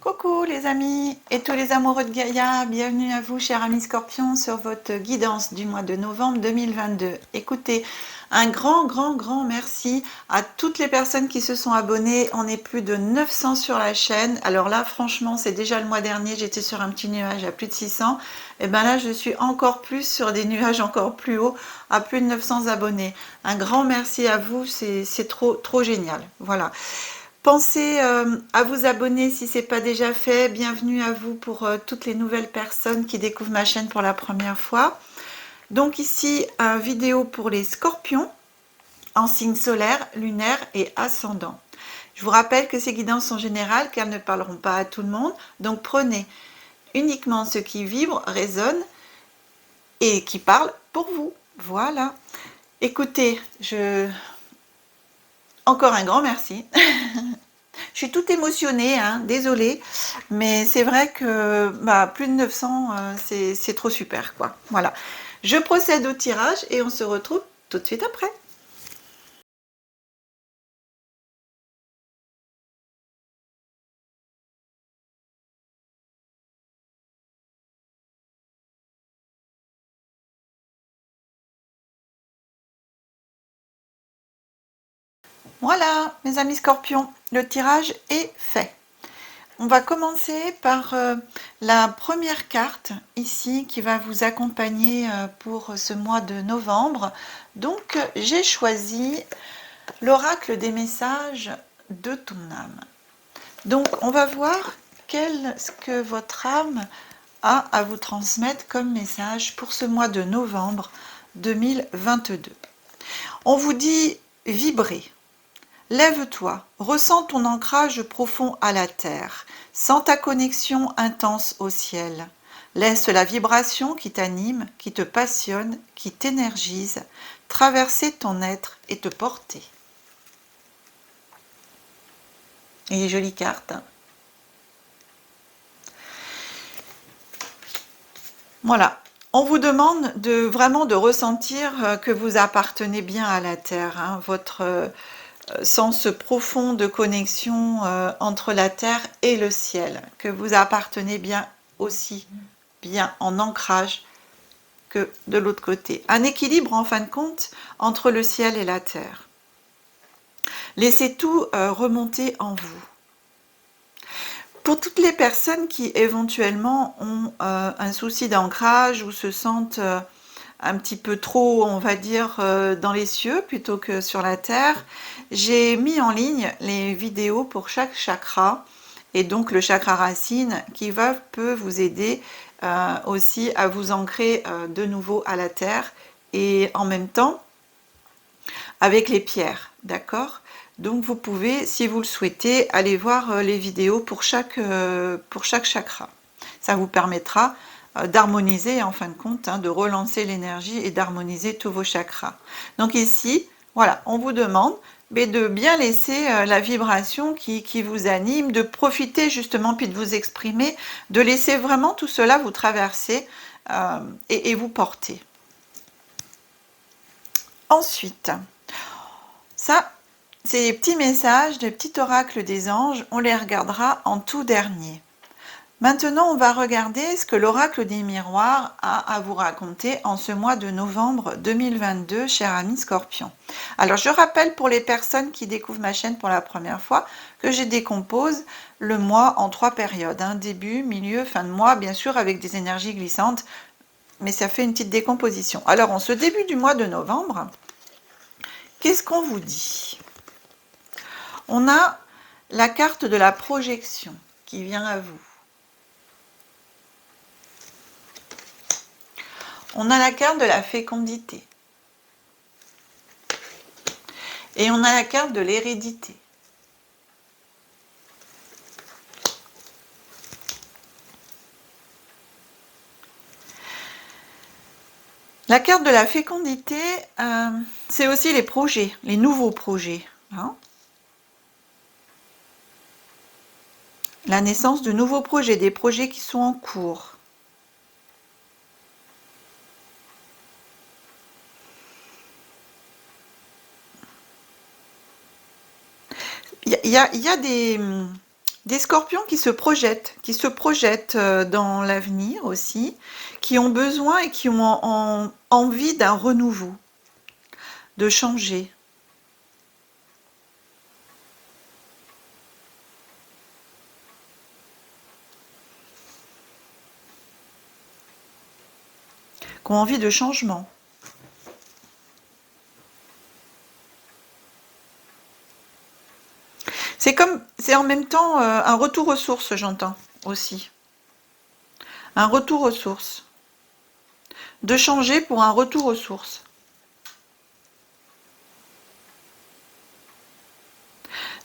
Coucou les amis et tous les amoureux de Gaïa, bienvenue à vous chers amis Scorpions sur votre guidance du mois de novembre 2022. Écoutez, un grand merci à toutes les personnes qui se sont abonnées. On est plus de 900 sur la chaîne. Alors là franchement c'est déjà le mois dernier, j'étais sur un petit nuage à plus de 600. Et bien là je suis encore plus sur des nuages encore plus hauts à plus de 900 abonnés. Un grand merci à vous, c'est trop génial. Voilà. Pensez à vous abonner si ce n'est pas déjà fait. Bienvenue à vous pour toutes les nouvelles personnes qui découvrent ma chaîne pour la première fois. Donc ici, une vidéo pour les scorpions en signe solaire, lunaire et ascendant. Je vous rappelle que ces guidances sont générales car elles ne parleront pas à tout le monde. Donc prenez uniquement ce qui vibre, résonne et qui parle pour vous. Voilà. Écoutez, encore un grand merci. Je suis toute émotionnée, hein, désolée, mais c'est vrai que plus de 900, c'est trop super, quoi. Voilà. Je procède au tirage et on se retrouve tout de suite après. Voilà, mes amis scorpions, le tirage est fait. On va commencer par la première carte ici qui va vous accompagner pour ce mois de novembre. Donc, j'ai choisi l'oracle des messages de ton âme. Donc, on va voir ce que votre âme a à vous transmettre comme message pour ce mois de novembre 2022. On vous dit vibrer. Lève-toi, ressens ton ancrage profond à la terre, sens ta connexion intense au ciel. Laisse la vibration qui t'anime, qui te passionne, qui t'énergise, traverser ton être et te porter. Et jolie carte. Voilà. On vous demande vraiment de ressentir que vous appartenez bien à la terre, hein, votre sens profond de connexion entre la terre et le ciel, que vous appartenez bien aussi, bien en ancrage que de l'autre côté. Un équilibre en fin de compte entre le ciel et la terre. Laissez tout remonter en vous. Pour toutes les personnes qui éventuellement ont un souci d'ancrage ou se sentent un petit peu trop, on va dire, dans les cieux plutôt que sur la terre, j'ai mis en ligne les vidéos pour chaque chakra et donc le chakra racine qui peut vous aider aussi à vous ancrer de nouveau à la terre et en même temps avec les pierres, d'accord? Donc vous pouvez, si vous le souhaitez, aller voir les vidéos pour chaque chakra. Ça vous permettra d'harmoniser en fin de compte, hein, de relancer l'énergie et d'harmoniser tous vos chakras. Donc ici, voilà, on vous demande de bien laisser la vibration qui vous anime, de profiter justement puis de vous exprimer, de laisser vraiment tout cela vous traverser et vous porter. Ensuite, ça, c'est des petits messages, des petits oracles des anges, on les regardera en tout dernier. Maintenant, on va regarder ce que l'oracle des miroirs a à vous raconter en ce mois de novembre 2022, chers amis scorpions. Alors, je rappelle pour les personnes qui découvrent ma chaîne pour la première fois que je décompose le mois en 3 périodes, hein, début, milieu, fin de mois, bien sûr avec des énergies glissantes, mais ça fait une petite décomposition. Alors, en ce début du mois de novembre, qu'est-ce qu'on vous dit? On a la carte de la projection qui vient à vous. On a la carte de la fécondité. Et on a la carte de l'hérédité. La carte de la fécondité, c'est aussi les projets, les nouveaux projets. Hein, la naissance de nouveaux projets, des projets qui sont en cours. Il y a Des scorpions qui se projettent dans l'avenir aussi, qui ont besoin et qui ont envie d'un renouveau, de changer. Qui ont envie de changement. C'est en même temps un retour aux sources, j'entends aussi. Un retour aux sources. De changer pour un retour aux sources.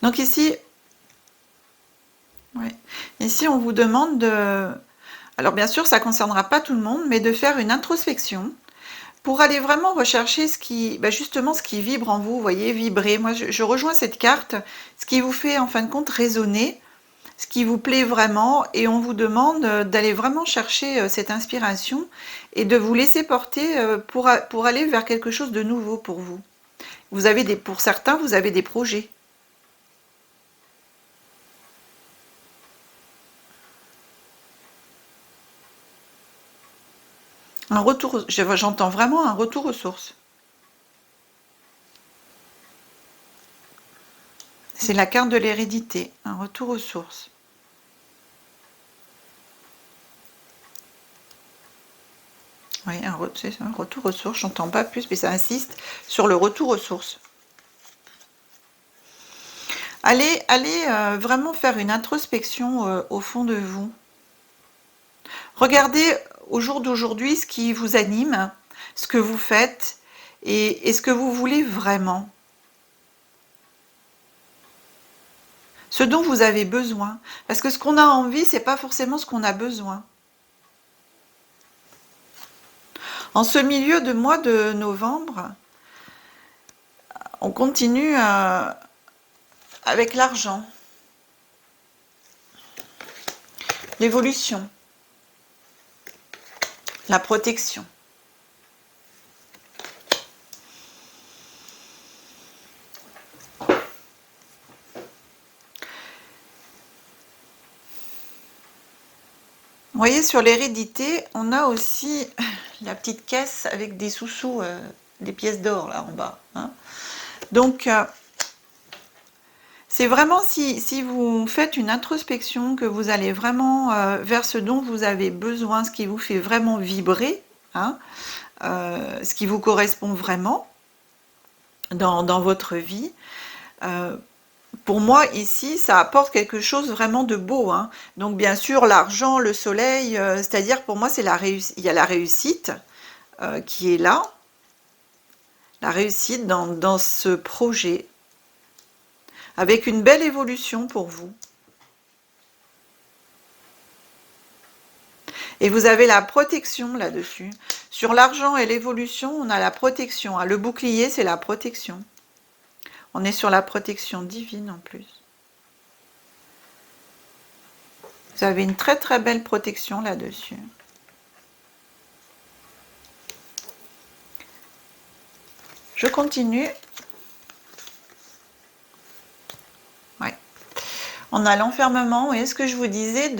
Donc ici, ouais, ici on vous demande de... Alors bien sûr, ça ne concernera pas tout le monde, mais de faire une introspection pour aller vraiment rechercher ce qui, justement, ce qui vibre en vous, vous voyez, vibrer. Moi, je rejoins cette carte, ce qui vous fait en fin de compte résonner, ce qui vous plaît vraiment, et on vous demande d'aller vraiment chercher cette inspiration et de vous laisser porter pour aller vers quelque chose de nouveau pour vous. Vous avez pour certains, vous avez des projets. Un retour, j'entends vraiment un retour aux sources. C'est la carte de l'hérédité, un retour aux sources. Oui, c'est un retour aux sources, j'entends pas plus, mais ça insiste sur le retour aux sources. Allez vraiment faire une introspection au fond de vous. Regardez au jour d'aujourd'hui ce qui vous anime, ce que vous faites et ce que vous voulez vraiment. Ce dont vous avez besoin. Parce que ce qu'on a envie, c'est pas forcément ce qu'on a besoin. En ce milieu de mois de novembre, on continue avec l'argent, l'évolution, la protection. Vous voyez, sur l'hérédité, on a aussi la petite caisse avec des sous-sous, des pièces d'or là en bas. Hein. Donc, c'est vraiment si vous faites une introspection, que vous allez vraiment vers ce dont vous avez besoin, ce qui vous fait vraiment vibrer, hein, ce qui vous correspond vraiment dans votre vie. Pour moi, ici, ça apporte quelque chose vraiment de beau. Hein. Donc, bien sûr, l'argent, le soleil, c'est-à-dire pour moi, c'est il y a la réussite qui est là, la réussite dans ce projet, avec une belle évolution pour vous. Et vous avez la protection là-dessus. Sur l'argent et l'évolution, on a la protection. Hein. Le bouclier, c'est la protection. On est sur la protection divine en plus. Vous avez une très très belle protection là-dessus. Je continue. Ouais. On a l'enfermement. Et ce que je vous disais,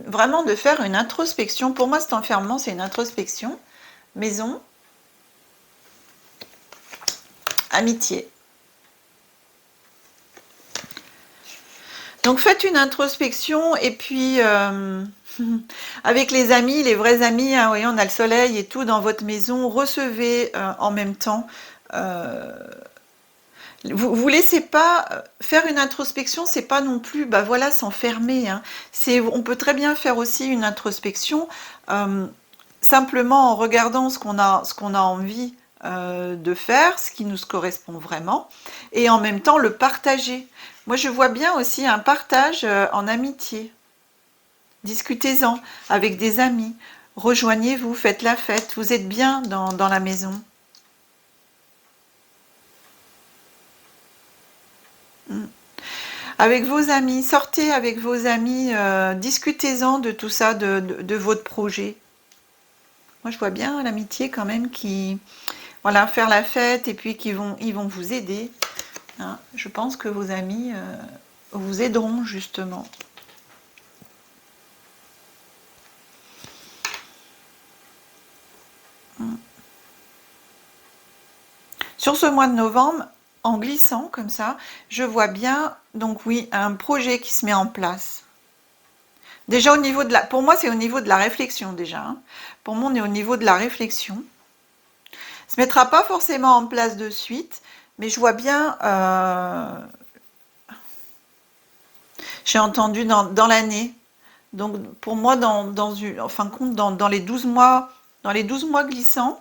vraiment de faire une introspection. Pour moi, cet enfermement, c'est une introspection. Maison. Amitié. Donc faites une introspection et puis avec les amis, les vrais amis, hein, voyez, on a le soleil et tout dans votre maison, recevez en même temps. Vous laissez pas faire une introspection, c'est pas non plus, voilà, s'enfermer. Hein. On peut très bien faire aussi une introspection simplement en regardant ce qu'on a envie de faire, ce qui nous correspond vraiment, et en même temps le partager. Moi, je vois bien aussi un partage en amitié. Discutez-en avec des amis. Rejoignez-vous, faites la fête. Vous êtes bien dans la maison. Avec vos amis, sortez avec vos amis, discutez-en de tout ça, de votre projet. Moi, je vois bien l'amitié quand même qui... Voilà, faire la fête et puis ils vont vous aider. Hein. Je pense que vos amis vous aideront justement. Sur ce mois de novembre, en glissant comme ça, je vois bien, donc oui, un projet qui se met en place. Déjà au niveau de la... Pour moi, c'est au niveau de la réflexion déjà. Hein. Pour moi, on est au niveau de la réflexion. Se mettra pas forcément en place de suite, mais je vois bien... j'ai entendu dans l'année. Donc pour moi, en fin de compte, dans les 12 mois, glissants,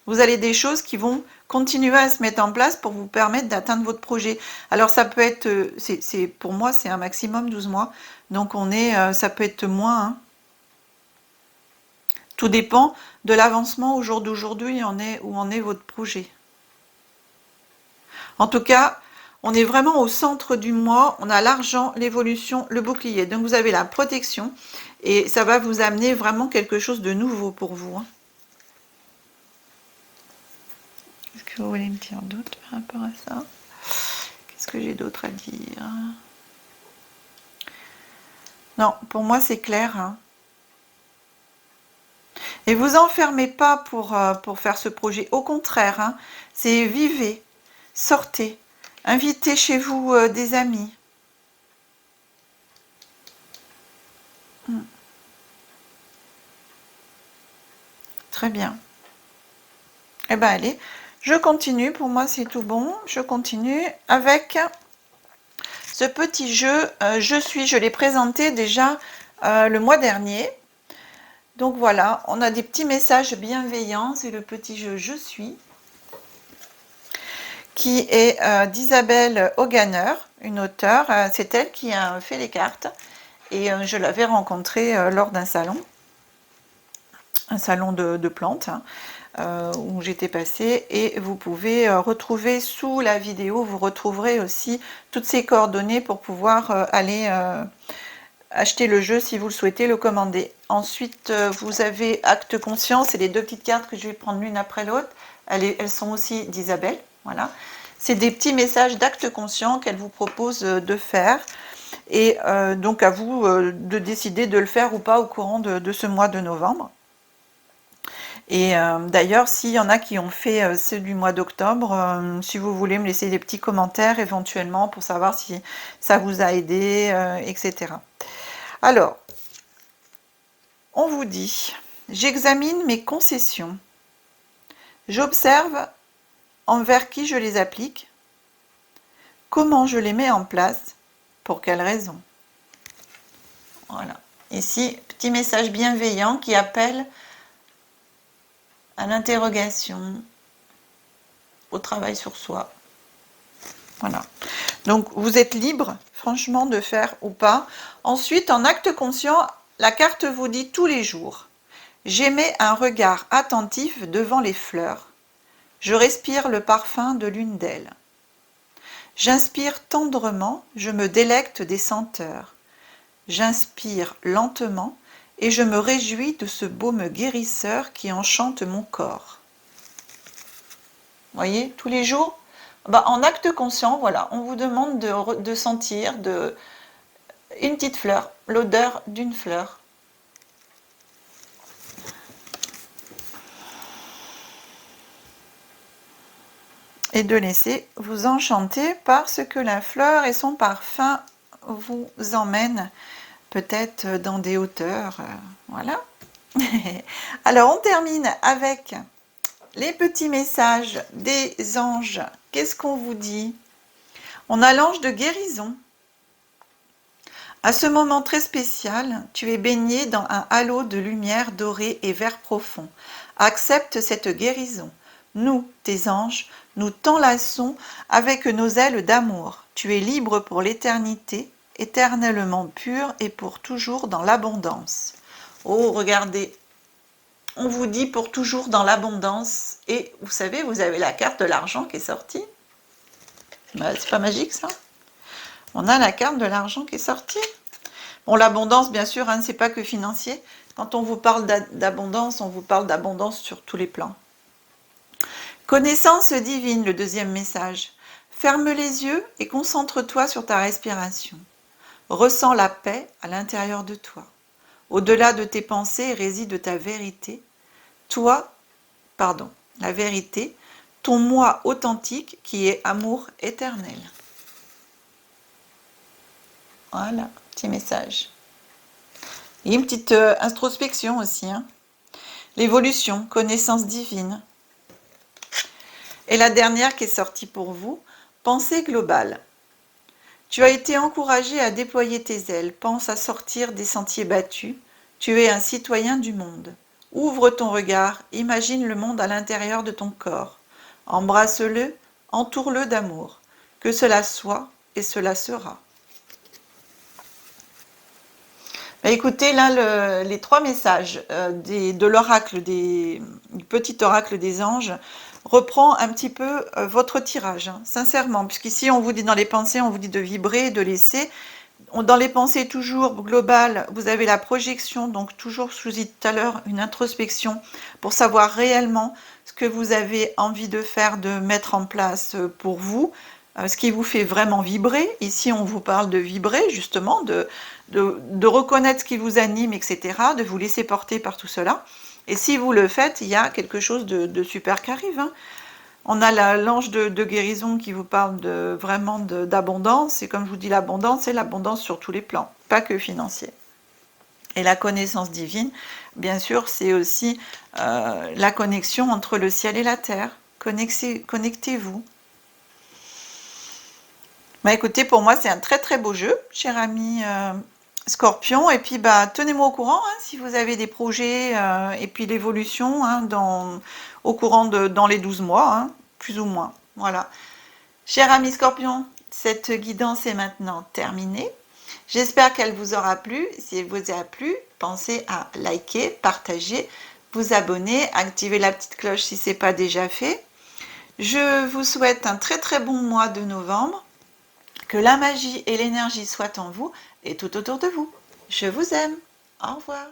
vous avez des choses qui vont continuer à se mettre en place pour vous permettre d'atteindre votre projet. Alors ça peut être, pour moi, c'est un maximum 12 mois. Donc ça peut être moins. Hein. Tout dépend de l'avancement au jour d'aujourd'hui, où en est votre projet. En tout cas, on est vraiment au centre du mois. On a l'argent, l'évolution, le bouclier. Donc vous avez la protection et ça va vous amener vraiment quelque chose de nouveau pour vous. Hein. Qu'est-ce que vous voulez me dire d'autre par rapport à ça? Qu'est-ce que j'ai d'autre à dire? Non, pour moi c'est clair. Hein. Et vous enfermez pas pour faire ce projet. Au contraire, hein, c'est vivez, sortez, invitez chez vous des amis. Très bien. Eh ben allez, je continue. Pour moi c'est tout bon. Je continue avec ce petit jeu. Je l'ai présenté déjà le mois dernier. Donc voilà, on a des petits messages bienveillants. C'est le petit jeu Je suis, qui est d'Isabelle Hoganer, une auteure. C'est elle qui a fait les cartes. Et je l'avais rencontrée lors d'un salon. Un salon de plantes. Hein, où j'étais passée. Et vous pouvez retrouver sous la vidéo, vous retrouverez aussi toutes ces coordonnées pour pouvoir aller... acheter le jeu si vous le souhaitez, le commander. Ensuite, vous avez Acte Conscience, et les deux petites cartes que je vais prendre l'une après l'autre. Elles sont aussi d'Isabelle. Voilà. C'est des petits messages d'acte conscient qu'elle vous propose de faire. Et donc à vous de décider de le faire ou pas au courant de ce mois de novembre. Et d'ailleurs, s'il y en a qui ont fait ceux du mois d'octobre, si vous voulez me laisser des petits commentaires éventuellement pour savoir si ça vous a aidé, etc. Alors, on vous dit, j'examine mes concessions. J'observe envers qui je les applique, comment je les mets en place, pour quelles raisons. Voilà. Ici, petit message bienveillant qui appelle à l'interrogation, au travail sur soi. Voilà. Donc, vous êtes libre, franchement, de faire ou pas. Ensuite, en acte conscient, la carte vous dit tous les jours. J'émets un regard attentif devant les fleurs. Je respire le parfum de l'une d'elles. J'inspire tendrement, je me délecte des senteurs. J'inspire lentement et je me réjouis de ce baume guérisseur qui enchante mon corps. Vous voyez, tous les jours, en acte conscient, voilà, on vous demande de sentir une petite fleur, l'odeur d'une fleur. Et de laisser vous enchanter parce que la fleur et son parfum vous emmènent peut-être dans des hauteurs. Voilà. Alors, on termine avec les petits messages des anges. Qu'est-ce qu'on vous dit? On a l'ange de guérison. À ce moment très spécial, tu es baigné dans un halo de lumière dorée et vert profond. Accepte cette guérison. Nous, tes anges, nous t'enlaçons avec nos ailes d'amour. Tu es libre pour l'éternité, éternellement pur et pour toujours dans l'abondance. Oh, regardez, on vous dit pour toujours dans l'abondance. Et vous savez, vous avez la carte de l'argent qui est sortie. C'est pas magique ça? On a la carte de l'argent qui est sortie. Bon, l'abondance, bien sûr, hein, c'est pas que financier. Quand on vous parle d'abondance, on vous parle d'abondance sur tous les plans. Connaissance divine, le deuxième message. Ferme les yeux et concentre-toi sur ta respiration. Ressens la paix à l'intérieur de toi. Au-delà de tes pensées réside ta vérité. La vérité. ton moi authentique qui est amour éternel. Voilà, petit message. Et une petite introspection aussi, hein. L'évolution, connaissance divine. Et la dernière qui est sortie pour vous, pensée globale. Tu as été encouragé à déployer tes ailes, pense à sortir des sentiers battus. Tu es un citoyen du monde. Ouvre ton regard, imagine le monde à l'intérieur de ton corps. Embrasse-le, entoure-le d'amour. Que cela soit et cela sera. Écoutez, là, les 3 messages de l'oracle, du petit oracle des anges, reprend un petit peu votre tirage, hein, sincèrement, puisqu'ici on vous dit dans les pensées, on vous dit de vibrer, de laisser. Dans les pensées toujours globales, vous avez la projection, donc toujours, je vous dis tout à l'heure, une introspection pour savoir réellement ce que vous avez envie de faire, de mettre en place pour vous, ce qui vous fait vraiment vibrer. Ici, on vous parle de vibrer, justement, de reconnaître ce qui vous anime, etc., de vous laisser porter par tout cela. Et si vous le faites, il y a quelque chose de super qui arrive, hein. On a l'ange de guérison qui vous parle vraiment d'abondance. Et comme je vous dis, l'abondance, c'est l'abondance sur tous les plans, pas que financier. Et la connaissance divine, bien sûr, c'est aussi la connexion entre le ciel et la terre. Connectez-vous. Écoutez, pour moi, c'est un très très beau jeu, cher ami Scorpion. Et puis, tenez-moi au courant, hein, si vous avez des projets et puis l'évolution, hein, au courant dans les 12 mois, hein, plus ou moins. Voilà. Cher ami Scorpion, cette guidance est maintenant terminée. J'espère qu'elle vous aura plu. Si elle vous a plu, pensez à liker, partager, vous abonner, activer la petite cloche si ce n'est pas déjà fait. Je vous souhaite un très très bon mois de novembre. Que la magie et l'énergie soient en vous et tout autour de vous. Je vous aime. Au revoir.